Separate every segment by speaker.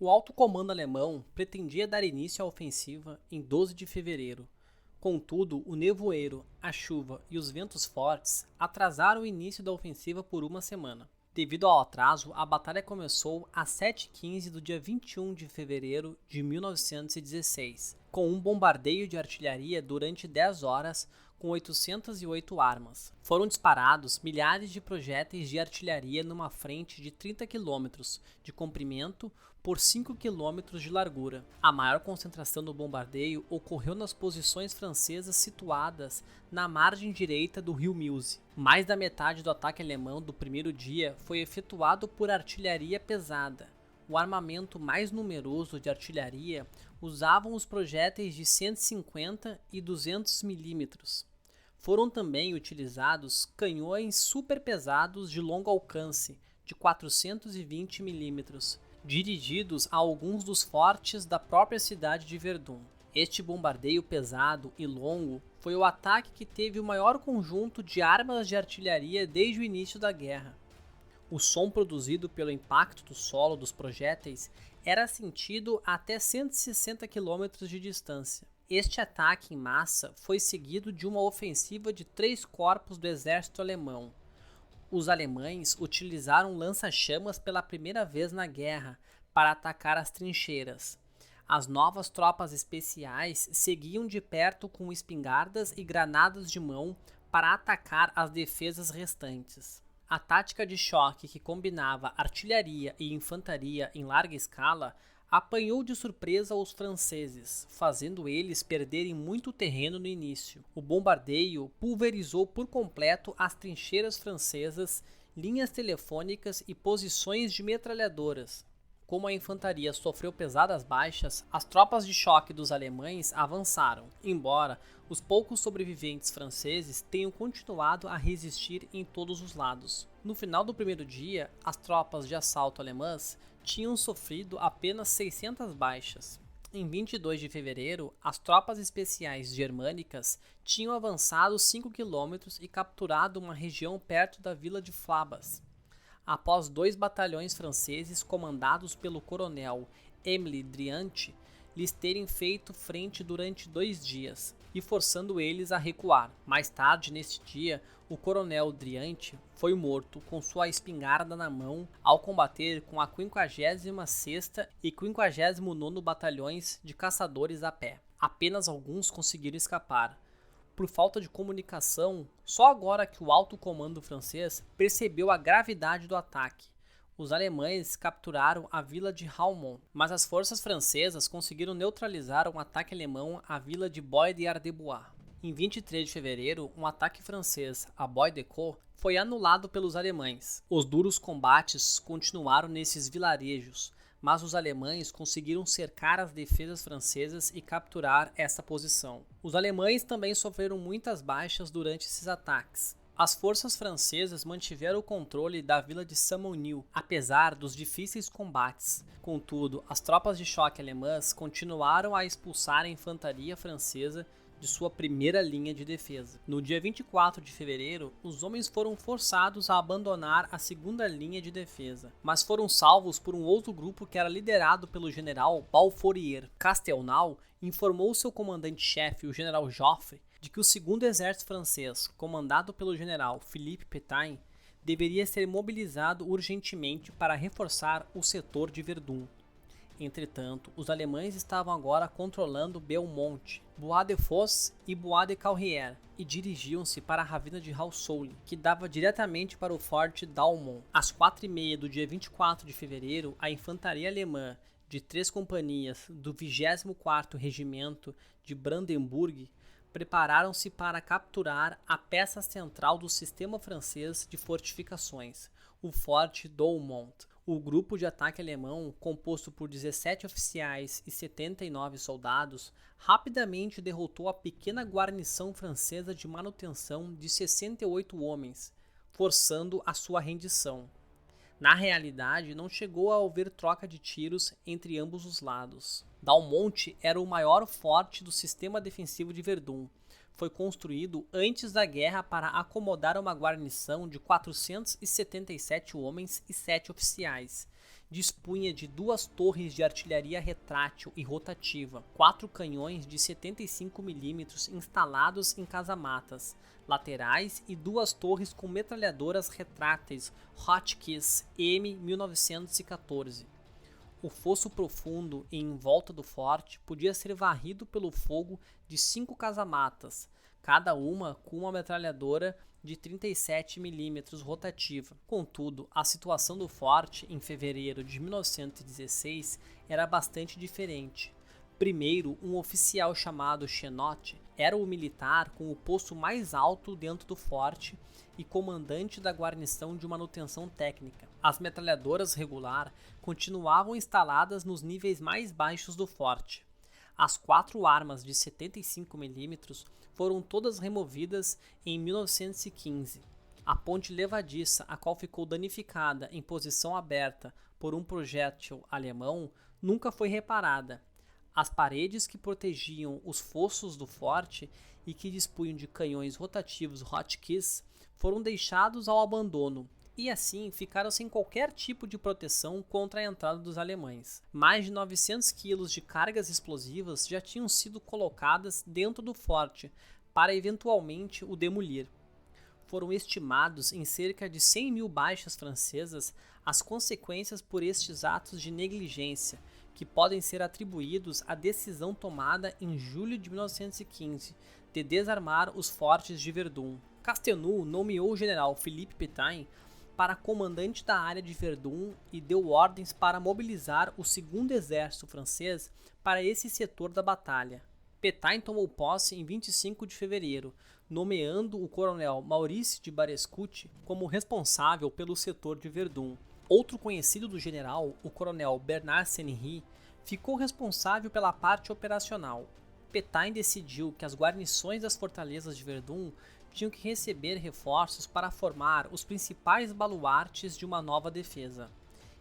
Speaker 1: O alto comando alemão pretendia dar início à ofensiva em 12 de fevereiro. Contudo, o nevoeiro, a chuva e os ventos fortes atrasaram o início da ofensiva por uma semana. Devido ao atraso, a batalha começou às 7h15 do dia 21 de fevereiro de 1916, com um bombardeio de artilharia durante 10 horas com 808 armas. Foram disparados milhares de projéteis de artilharia numa frente de 30 quilômetros de comprimento por 5 quilômetros de largura. A maior concentração do bombardeio ocorreu nas posições francesas situadas na margem direita do rio Meuse. Mais da metade do ataque alemão do primeiro dia foi efetuado por artilharia pesada. O armamento mais numeroso de artilharia usavam os projéteis de 150 e 200 milímetros. Foram também utilizados canhões superpesados de longo alcance, de 420 milímetros, dirigidos a alguns dos fortes da própria cidade de Verdun. Este bombardeio pesado e longo foi o ataque que teve o maior conjunto de armas de artilharia desde o início da guerra. O som produzido pelo impacto do solo dos projéteis era sentido a até 160 km de distância. Este ataque em massa foi seguido de uma ofensiva de 3 corpos do exército alemão. Os alemães utilizaram lança-chamas pela primeira vez na guerra para atacar as trincheiras. As novas tropas especiais seguiam de perto com espingardas e granadas de mão para atacar as defesas restantes. A tática de choque, que combinava artilharia e infantaria em larga escala, apanhou de surpresa os franceses, fazendo eles perderem muito terreno no início. O bombardeio pulverizou por completo as trincheiras francesas, linhas telefônicas e posições de metralhadoras. Como a infantaria sofreu pesadas baixas, as tropas de choque dos alemães avançaram, embora os poucos sobreviventes franceses tenham continuado a resistir em todos os lados. No final do primeiro dia, as tropas de assalto alemãs tinham sofrido apenas 600 baixas. Em 22 de fevereiro, as tropas especiais germânicas tinham avançado 5 quilômetros e capturado uma região perto da vila de Flabas. Após 2 batalhões franceses comandados pelo coronel Émile Driant lhes terem feito frente durante 2 dias e forçando eles a recuar. Mais tarde, neste dia, o coronel Driant foi morto com sua espingarda na mão ao combater com a 56ª e 59º Batalhões de caçadores a pé. Apenas alguns conseguiram escapar. Por falta de comunicação, só agora que o alto comando francês percebeu a gravidade do ataque. Os alemães capturaram a vila de Haumont, mas as forças francesas conseguiram neutralizar um ataque alemão à vila de Bois-d'Ardebois. Em 23 de fevereiro, um ataque francês a Bois-de-Caux foi anulado pelos alemães. Os duros combates continuaram nesses vilarejos, mas os alemães conseguiram cercar as defesas francesas e capturar essa posição. Os alemães também sofreram muitas baixas durante esses ataques. As forças francesas mantiveram o controle da vila de Saint-Monil, apesar dos difíceis combates. Contudo, as tropas de choque alemãs continuaram a expulsar a infantaria francesa de sua primeira linha de defesa. No dia 24 de fevereiro, os homens foram forçados a abandonar a segunda linha de defesa, mas foram salvos por um outro grupo que era liderado pelo general Balfourier. Castelnau informou seu comandante-chefe, o general Joffre, de que o segundo exército francês, comandado pelo general Philippe Pétain, deveria ser mobilizado urgentemente para reforçar o setor de Verdun. Entretanto, os alemães estavam agora controlando Belmonte, Bois-de-Fos e Bois-de-Calrière e dirigiam-se para a ravina de Rausoulin, que dava diretamente para o forte d'Aumont. Às 4h30 do dia 24 de fevereiro, a infantaria alemã de 3 companhias do 24º Regimento de Brandenburg prepararam-se para capturar a peça central do sistema francês de fortificações, o Forte d'Aumont. O grupo de ataque alemão, composto por 17 oficiais e 79 soldados, rapidamente derrotou a pequena guarnição francesa de manutenção de 68 homens, forçando a sua rendição. Na realidade, não chegou a haver troca de tiros entre ambos os lados. D'Aumont era o maior forte do sistema defensivo de Verdun. Foi construído antes da guerra para acomodar uma guarnição de 477 homens e 7 oficiais, dispunha de 2 torres de artilharia retrátil e rotativa, 4 canhões de 75 mm instalados em casamatas laterais e 2 torres com metralhadoras retráteis Hotchkiss M1914. O fosso profundo em volta do forte podia ser varrido pelo fogo de 5 casamatas, cada uma com uma metralhadora de 37 mm rotativa. Contudo, a situação do forte em fevereiro de 1916 era bastante diferente. Primeiro, um oficial chamado Chenot era o militar com o posto mais alto dentro do forte e comandante da guarnição de manutenção técnica. As metralhadoras regular continuavam instaladas nos níveis mais baixos do forte. As 4 armas de 75 mm foram todas removidas em 1915. A ponte levadiça, a qual ficou danificada em posição aberta por um projétil alemão, nunca foi reparada. As paredes que protegiam os fossos do forte e que dispunham de canhões rotativos Hotchkiss foram deixados ao abandono e assim ficaram sem qualquer tipo de proteção contra a entrada dos alemães. Mais de 900 quilos de cargas explosivas já tinham sido colocadas dentro do forte para eventualmente o demolir. Foram estimados em cerca de 100 mil baixas francesas as consequências por estes atos de negligência, que podem ser atribuídos à decisão tomada em julho de 1915 de desarmar os fortes de Verdun. Castelnau nomeou o general Philippe Pétain para comandante da área de Verdun e deu ordens para mobilizar o 2º Exército francês para esse setor da batalha. Pétain tomou posse em 25 de fevereiro, nomeando o coronel Maurice de Barescut como responsável pelo setor de Verdun. Outro conhecido do general, o coronel Bernard Sennery, ficou responsável pela parte operacional. Pétain decidiu que as guarnições das fortalezas de Verdun tinham que receber reforços para formar os principais baluartes de uma nova defesa.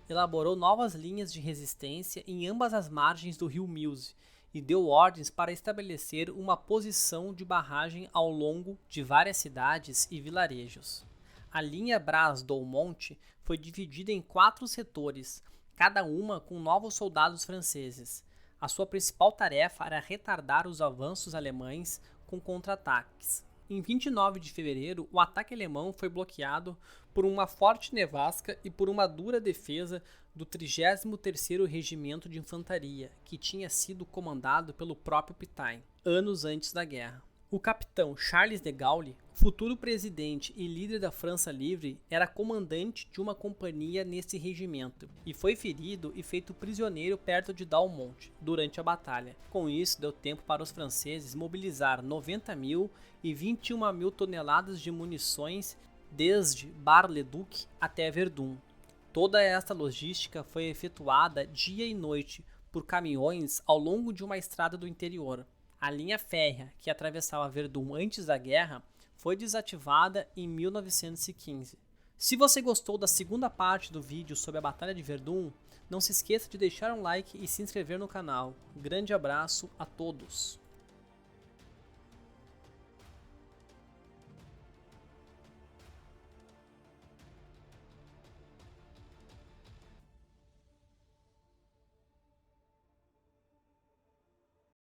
Speaker 1: Elaborou novas linhas de resistência em ambas as margens do rio Meuse e deu ordens para estabelecer uma posição de barragem ao longo de várias cidades e vilarejos. A linha Bras-Douaumont foi dividida em 4 setores, cada uma com novos soldados franceses. A sua principal tarefa era retardar os avanços alemães com contra-ataques. Em 29 de fevereiro, o ataque alemão foi bloqueado por uma forte nevasca e por uma dura defesa do 33º Regimento de Infantaria, que tinha sido comandado pelo próprio Pétain, anos antes da guerra. O capitão Charles de Gaulle, futuro presidente e líder da França Livre, era comandante de uma companhia nesse regimento e foi ferido e feito prisioneiro perto de Douaumont durante a batalha. Com isso, deu tempo para os franceses mobilizar 90 mil e 21 mil toneladas de munições desde Bar-le-Duc até Verdun. Toda esta logística foi efetuada dia e noite por caminhões ao longo de uma estrada do interior. A linha férrea que atravessava Verdun antes da guerra foi desativada em 1915. Se você gostou da segunda parte do vídeo sobre a Batalha de Verdun, não se esqueça de deixar um like e se inscrever no canal. Grande abraço a todos!